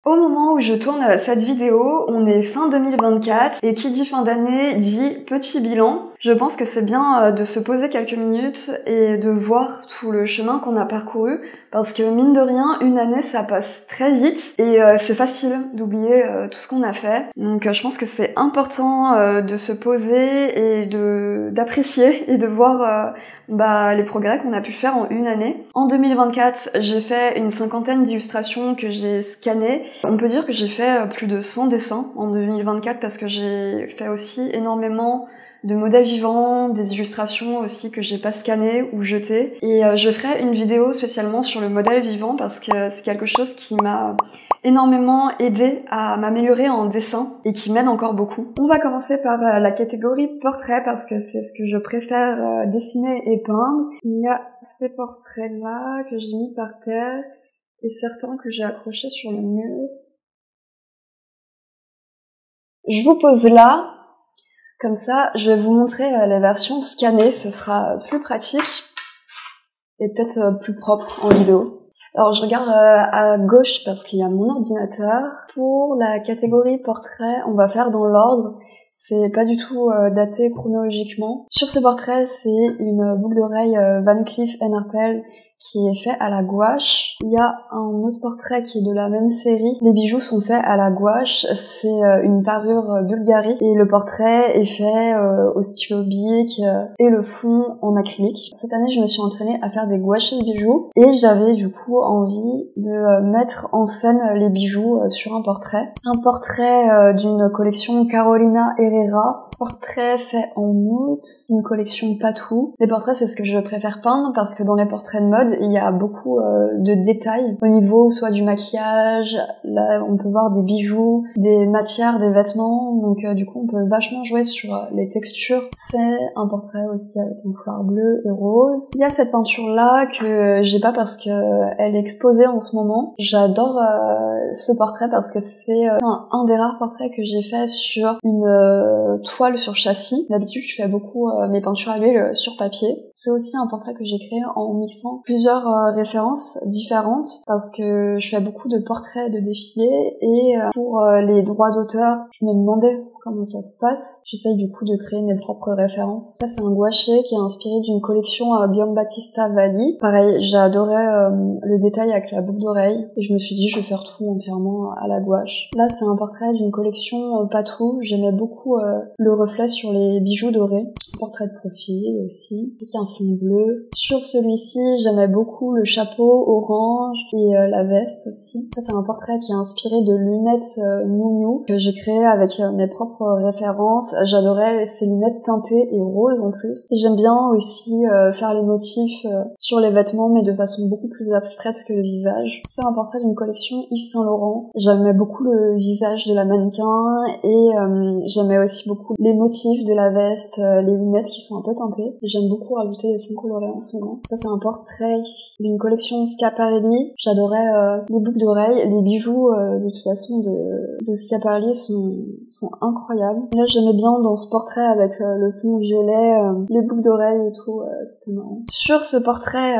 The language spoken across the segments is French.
Au moment où je tourne cette vidéo, on est fin 2024 et qui dit fin d'année dit petit bilan. Je pense que c'est bien de se poser quelques minutes et de voir tout le chemin qu'on a parcouru parce que mine de rien, une année ça passe très vite et c'est facile d'oublier tout ce qu'on a fait. Donc je pense que c'est important de se poser et d'apprécier et de voir les progrès qu'on a pu faire en une année. En 2024, j'ai fait une 50aine d'illustrations que j'ai scannées. On peut dire que j'ai fait plus de 100 dessins en 2024 parce que j'ai fait aussi énormément de modèles vivants, des illustrations aussi que j'ai pas scannées ou jetées. Et je ferai une vidéo spécialement sur le modèle vivant parce que c'est quelque chose qui m'a énormément aidé à m'améliorer en dessin et qui m'aide encore beaucoup. On va commencer par la catégorie portrait parce que c'est ce que je préfère dessiner et peindre. Il y a ces portraits là que j'ai mis par terre et certains que j'ai accrochés sur le mur. Je vous pose là, comme ça je vais vous montrer les versions scannées, ce sera plus pratique et peut-être plus propre en vidéo. Alors je regarde à gauche parce qu'il y a mon ordinateur. Pour la catégorie portrait, on va faire dans l'ordre. C'est pas du tout daté chronologiquement. Sur ce portrait, c'est une boucle d'oreille Van Cleef & Arpels qui est fait à la gouache. Il y a un autre portrait qui est de la même série. Les bijoux sont faits à la gouache. C'est une parure Bulgari et le portrait est fait au stylo bic et le fond en acrylique. Cette année, je me suis entraînée à faire des gouachés de bijoux et j'avais du coup envie de mettre en scène les bijoux sur un portrait. Un portrait d'une collection Carolina Herrera. Portrait fait en août, une collection Patou. Les portraits, c'est ce que je préfère peindre parce que dans les portraits de mode, il y a beaucoup de détails au niveau soit du maquillage, là on peut voir des bijoux, des matières, des vêtements, donc du coup on peut vachement jouer sur les textures. C'est un portrait aussi avec une fleur bleue et rose. Il y a cette peinture là que j'ai pas parce que elle est exposée en ce moment. J'adore ce portrait parce que c'est un des rares portraits que j'ai fait sur une toile sur châssis. D'habitude je fais beaucoup mes peintures à l'huile sur papier. C'est aussi un portrait que j'ai créé en mixant plusieurs références différentes parce que je fais beaucoup de portraits de défilés et pour les droits d'auteur, je me demandais comment ça se passe. J'essaye du coup de créer mes propres références. Ça c'est un gouaché qui est inspiré d'une collection Guillaume Battista Valli. Pareil, j'adorais le détail avec la boucle d'oreille et je me suis dit je vais faire tout entièrement à la gouache. Là c'est un portrait d'une collection Patou. J'aimais beaucoup le reflet sur les bijoux dorés. Portrait de profil aussi, avec un fond bleu. Sur celui-ci, j'aimais beaucoup le chapeau orange et la veste aussi. Ça, c'est un portrait qui est inspiré de lunettes Miu Miu que j'ai créé avec mes propres références. J'adorais ces lunettes teintées et roses en plus. Et j'aime bien aussi faire les motifs sur les vêtements, mais de façon beaucoup plus abstraite que le visage. C'est un portrait d'une collection Yves Saint Laurent. J'aimais beaucoup le visage de la mannequin et j'aimais aussi beaucoup les motifs de la veste, les lunettes qui sont un peu teintées. J'aime beaucoup rajouter des fonds colorés en ce moment. Ça c'est un portrait d'une collection Schiaparelli. J'adorais les boucles d'oreilles, les bijoux de toute façon de Schiaparelli sont incroyables. Là j'aimais bien dans ce portrait avec le fond violet, les boucles d'oreilles et tout, c'était marrant. Sur ce portrait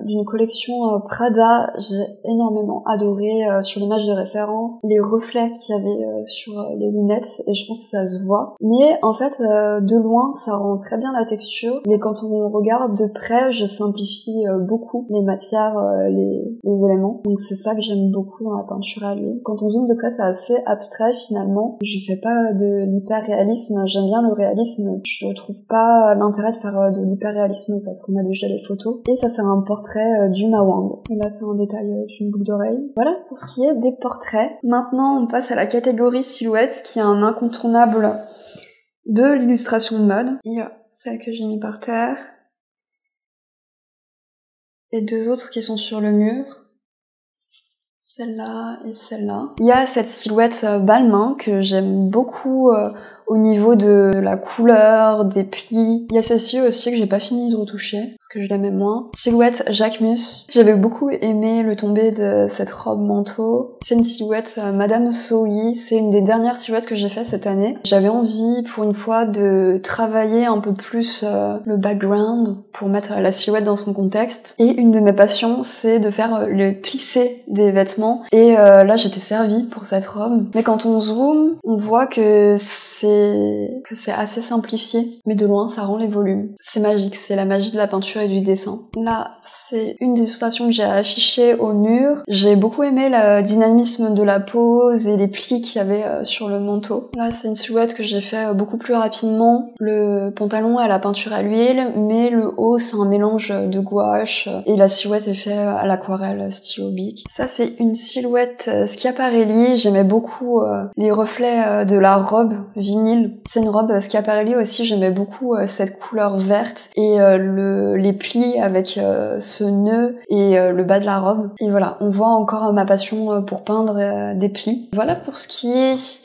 d'une collection Prada, j'ai énormément adoré sur l'image de référence les reflets qu'il y avait sur les lunettes et je pense que ça se voit. Mais en fait de loin ça rend très bien la texture, mais quand on regarde de près, je simplifie beaucoup les matières, les éléments. Donc c'est ça que j'aime beaucoup dans la peinture à l'huile. Quand on zoome de près, c'est assez abstrait finalement. Je fais pas de l'hyper-réalisme, j'aime bien le réalisme. Je trouve pas l'intérêt de faire de l'hyper-réalisme parce qu'on a déjà les photos. Et ça c'est un portrait du Mawang. Et là c'est un détail d'une boucle d'oreille. Voilà pour ce qui est des portraits. Maintenant on passe à la catégorie silhouette qui est un incontournable de l'illustration de mode. Il y a celle que j'ai mis par terre et deux autres qui sont sur le mur. Celle-là et celle-là. Il y a cette silhouette Balmain que j'aime beaucoup au niveau de la couleur, des plis. Il y a celle-ci aussi que j'ai pas fini de retoucher, parce que je l'aimais moins. Silhouette Jacquemus. J'avais beaucoup aimé le tombé de cette robe manteau. C'est une silhouette Madame Sohi. C'est une des dernières silhouettes que j'ai fait cette année. J'avais envie, pour une fois, de travailler un peu plus le background pour mettre la silhouette dans son contexte. Et une de mes passions, c'est de faire le plissé des vêtements. Et là, j'étais servie pour cette robe. Mais quand on zoome, on voit que c'est assez simplifié. Mais de loin, ça rend les volumes. C'est magique, c'est la magie de la peinture et du dessin. Là, c'est une des illustrations que j'ai affichées au mur. J'ai beaucoup aimé le dynamisme de la pose et les plis qu'il y avait sur le manteau. Là, c'est une silhouette que j'ai fait beaucoup plus rapidement. Le pantalon a la peinture à l'huile, mais le haut, c'est un mélange de gouache et la silhouette est faite à l'aquarelle stylo bic. Ça, c'est une silhouette Schiaparelli. J'aimais beaucoup les reflets de la robe vinyle. C'est une robe Schiaparelli aussi, j'aimais beaucoup cette couleur verte et les plis avec ce nœud et le bas de la robe. Et voilà, on voit encore ma passion pour peindre des plis. Voilà pour ce qui est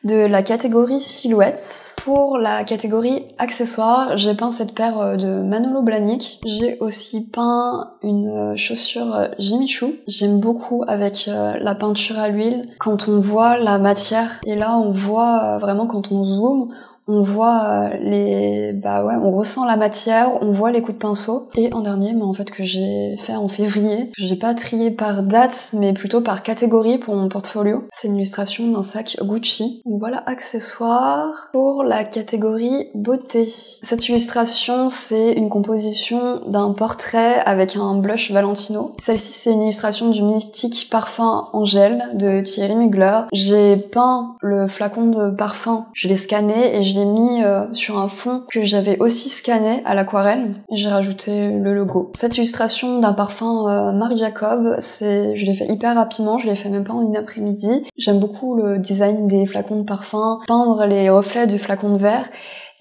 de la catégorie silhouette. Pour la catégorie accessoires, j'ai peint cette paire de Manolo Blahnik. J'ai aussi peint une chaussure Jimmy Choo. J'aime beaucoup avec la peinture à l'huile. Quand on voit la matière, et là on voit vraiment quand on zoome, on voit on ressent la matière, on voit les coups de pinceau. Et en dernier, en fait, que j'ai fait en février, j'ai pas trié par date, mais plutôt par catégorie pour mon portfolio. C'est une illustration d'un sac Gucci. Donc voilà, accessoires pour la catégorie beauté. Cette illustration, c'est une composition d'un portrait avec un blush Valentino. Celle-ci, c'est une illustration du mythique parfum Angèle de Thierry Mugler. J'ai peint le flacon de parfum, je l'ai scanné et je l'ai mis sur un fond que j'avais aussi scanné à l'aquarelle et j'ai rajouté le logo. Cette illustration d'un parfum Marc Jacob, je l'ai fait hyper rapidement, je l'ai fait même pas en une après-midi. J'aime beaucoup le design des flacons de parfum, peindre les reflets du flacon de verre.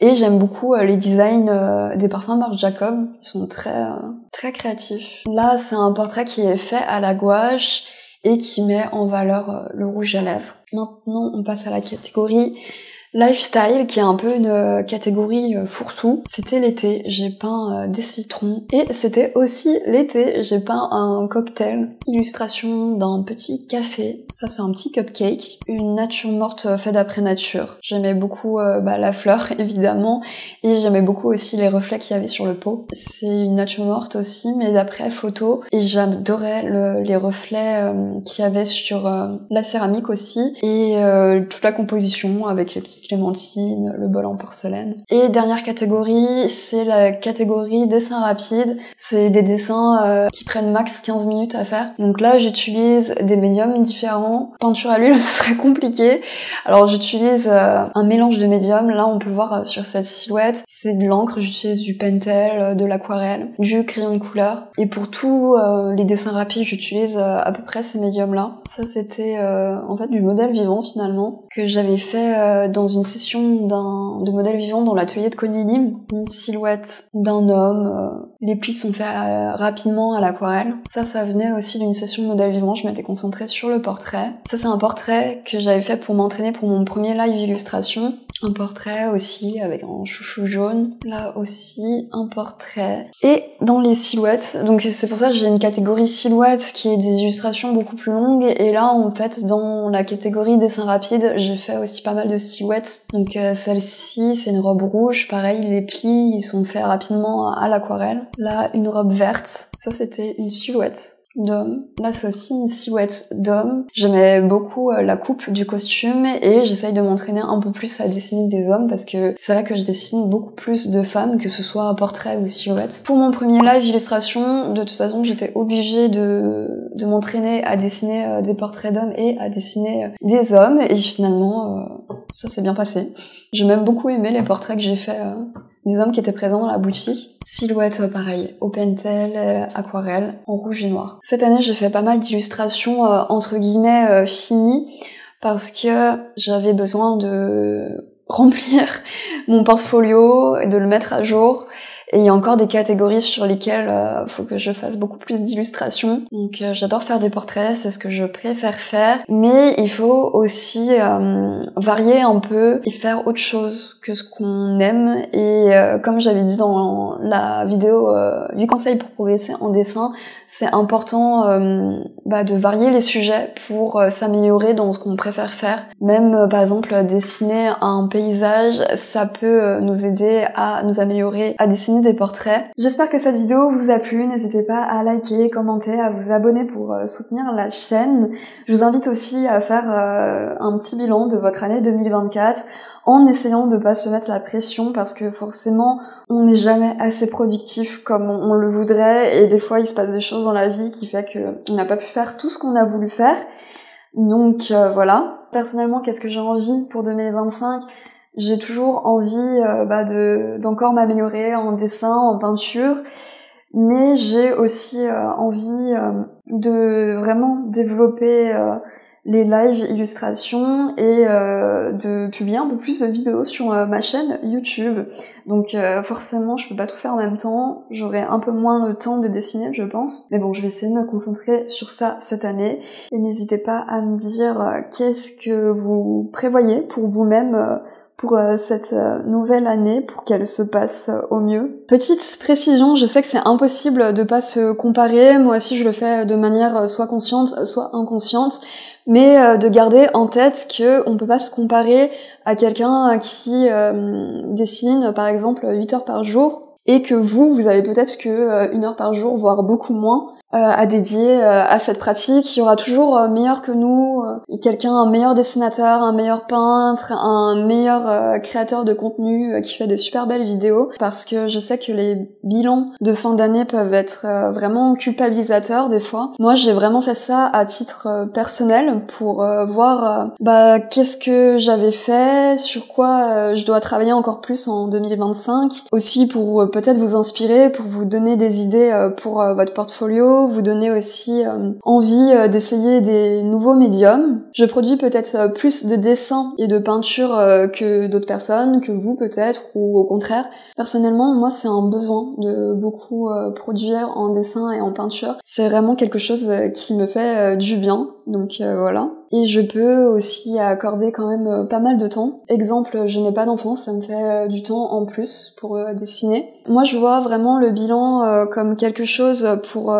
Et j'aime beaucoup les designs des parfums Marc Jacob, ils sont très créatifs. Là, c'est un portrait qui est fait à la gouache et qui met en valeur le rouge à lèvres. Maintenant, on passe à la catégorie lifestyle, qui est un peu une catégorie fourre-tout. C'était l'été, j'ai peint des citrons. Et c'était aussi l'été, j'ai peint un cocktail. Illustration d'un petit café. Ça, c'est un petit cupcake. Une nature morte faite d'après nature. J'aimais beaucoup la fleur, évidemment. Et j'aimais beaucoup aussi les reflets qu'il y avait sur le pot. C'est une nature morte aussi, mais d'après photo. Et j'adorais les reflets qu'il y avait sur la céramique aussi. Et toute la composition avec les petites clémentines, le bol en porcelaine. Et dernière catégorie, c'est la catégorie dessin rapide. C'est des dessins qui prennent max 15 minutes à faire. Donc là, j'utilise des médiums différents. Peinture à l'huile, ce serait compliqué. Alors j'utilise un mélange de médiums. Là, on peut voir sur cette silhouette, c'est de l'encre, j'utilise du pentel, de l'aquarelle, du crayon de couleur. Et pour tous les dessins rapides, j'utilise à peu près ces médiums-là. Ça, c'était en fait du modèle vivant finalement, que j'avais fait dans une session de modèle vivant dans l'atelier de Connie Lim. Une silhouette d'un homme. Les plis sont faits rapidement à l'aquarelle. Ça venait aussi d'une session de modèle vivant. Je m'étais concentrée sur le portrait. Ça, c'est un portrait que j'avais fait pour m'entraîner pour mon premier live illustration. Un portrait aussi avec un chouchou jaune. Là aussi, un portrait. Et dans les silhouettes, donc c'est pour ça que j'ai une catégorie silhouette qui est des illustrations beaucoup plus longues. Et là, en fait, dans la catégorie dessin rapide, j'ai fait aussi pas mal de silhouettes. Donc celle-ci, c'est une robe rouge. Pareil, les plis, ils sont faits rapidement à l'aquarelle. Là, une robe verte. Ça, c'était une silhouette d'homme. Là, c'est aussi une silhouette d'homme. J'aimais beaucoup la coupe du costume et j'essaye de m'entraîner un peu plus à dessiner des hommes parce que c'est vrai que je dessine beaucoup plus de femmes, que ce soit un portrait ou silhouette. Pour mon premier live illustration, de toute façon, j'étais obligée de m'entraîner à dessiner des portraits d'hommes et à dessiner des hommes et finalement, ça s'est bien passé. J'ai même beaucoup aimé les portraits que j'ai faits des hommes qui étaient présents dans la boutique. Silhouette, pareil, au pentel, aquarelle, en rouge et noir. Cette année, j'ai fait pas mal d'illustrations entre guillemets finies parce que j'avais besoin de remplir mon portfolio et de le mettre à jour. Et il y a encore des catégories sur lesquelles faut que je fasse beaucoup plus d'illustrations. Donc j'adore faire des portraits, c'est ce que je préfère faire. Mais il faut aussi varier un peu et faire autre chose que ce qu'on aime. Et comme j'avais dit dans la vidéo 8 conseils pour progresser en dessin, c'est important de varier les sujets pour s'améliorer dans ce qu'on préfère faire. Même par exemple dessiner un paysage, ça peut nous aider à nous améliorer, à dessiner des portraits. J'espère que cette vidéo vous a plu, n'hésitez pas à liker, commenter, à vous abonner pour soutenir la chaîne. Je vous invite aussi à faire un petit bilan de votre année 2024 en essayant de pas se mettre la pression parce que forcément on n'est jamais assez productif comme on le voudrait et des fois il se passe des choses dans la vie qui fait qu'on n'a pas pu faire tout ce qu'on a voulu faire. Donc voilà. Personnellement, qu'est-ce que j'ai envie pour 2025 ? J'ai toujours envie d'encore m'améliorer en dessin, en peinture, mais j'ai aussi envie de vraiment développer les lives illustrations et de publier un peu plus de vidéos sur ma chaîne YouTube. Donc forcément je peux pas tout faire en même temps, j'aurai un peu moins le temps de dessiner je pense, mais bon je vais essayer de me concentrer sur ça cette année. Et n'hésitez pas à me dire qu'est-ce que vous prévoyez pour vous-même pour cette nouvelle année, pour qu'elle se passe au mieux. Petite précision, je sais que c'est impossible de pas se comparer, moi aussi je le fais de manière soit consciente, soit inconsciente, mais de garder en tête que on peut pas se comparer à quelqu'un qui dessine par exemple 8 heures par jour, et que vous avez peut-être que 1 heure par jour, voire beaucoup moins, à dédier à cette pratique. Il y aura toujours meilleur que nous, un meilleur dessinateur, un meilleur peintre, un meilleur créateur de contenu qui fait des super belles vidéos, parce que je sais que les bilans de fin d'année peuvent être vraiment culpabilisateurs des fois. Moi j'ai vraiment fait ça à titre personnel pour voir qu'est-ce que j'avais fait, sur quoi je dois travailler encore plus en 2025, aussi pour peut-être vous inspirer, pour vous donner des idées pour votre portfolio, vous donner aussi envie d'essayer des nouveaux médiums. Je produis peut-être plus de dessins et de peintures que d'autres personnes, que vous peut-être, ou au contraire. Personnellement, moi c'est un besoin de beaucoup produire en dessin et en peinture. C'est vraiment quelque chose qui me fait du bien, donc voilà. Et je peux aussi accorder quand même pas mal de temps. Exemple, je n'ai pas d'enfant, ça me fait du temps en plus pour dessiner. Moi je vois vraiment le bilan comme quelque chose pour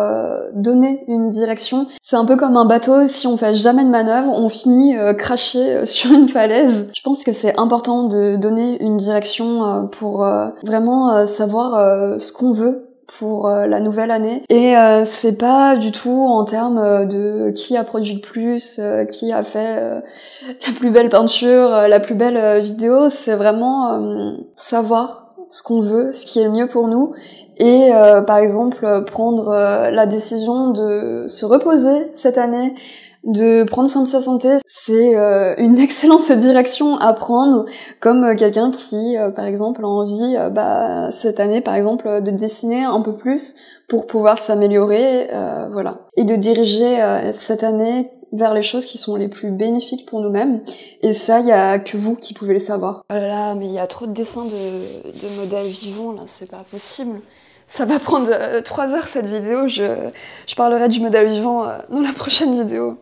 donner une direction. C'est un peu comme un bateau, si on fait jamais de manœuvre, on finit craché sur une falaise. Je pense que c'est important de donner une direction pour vraiment savoir ce qu'on veut pour la nouvelle année. Et c'est pas du tout en termes de qui a produit le plus, qui a fait la plus belle peinture, la plus belle vidéo. C'est vraiment savoir ce qu'on veut, ce qui est le mieux pour nous. Et par exemple prendre la décision de se reposer cette année, de prendre soin de sa santé, c'est une excellente direction à prendre, comme quelqu'un qui par exemple a envie cette année par exemple de dessiner un peu plus pour pouvoir s'améliorer, voilà, et de diriger cette année vers les choses qui sont les plus bénéfiques pour nous-mêmes. Et ça, il y a que vous qui pouvez le savoir. Oh là là, mais il y a trop de dessins de modèles vivants là, c'est pas possible. Ça va prendre 3 heures cette vidéo, je parlerai du modèle vivant dans la prochaine vidéo.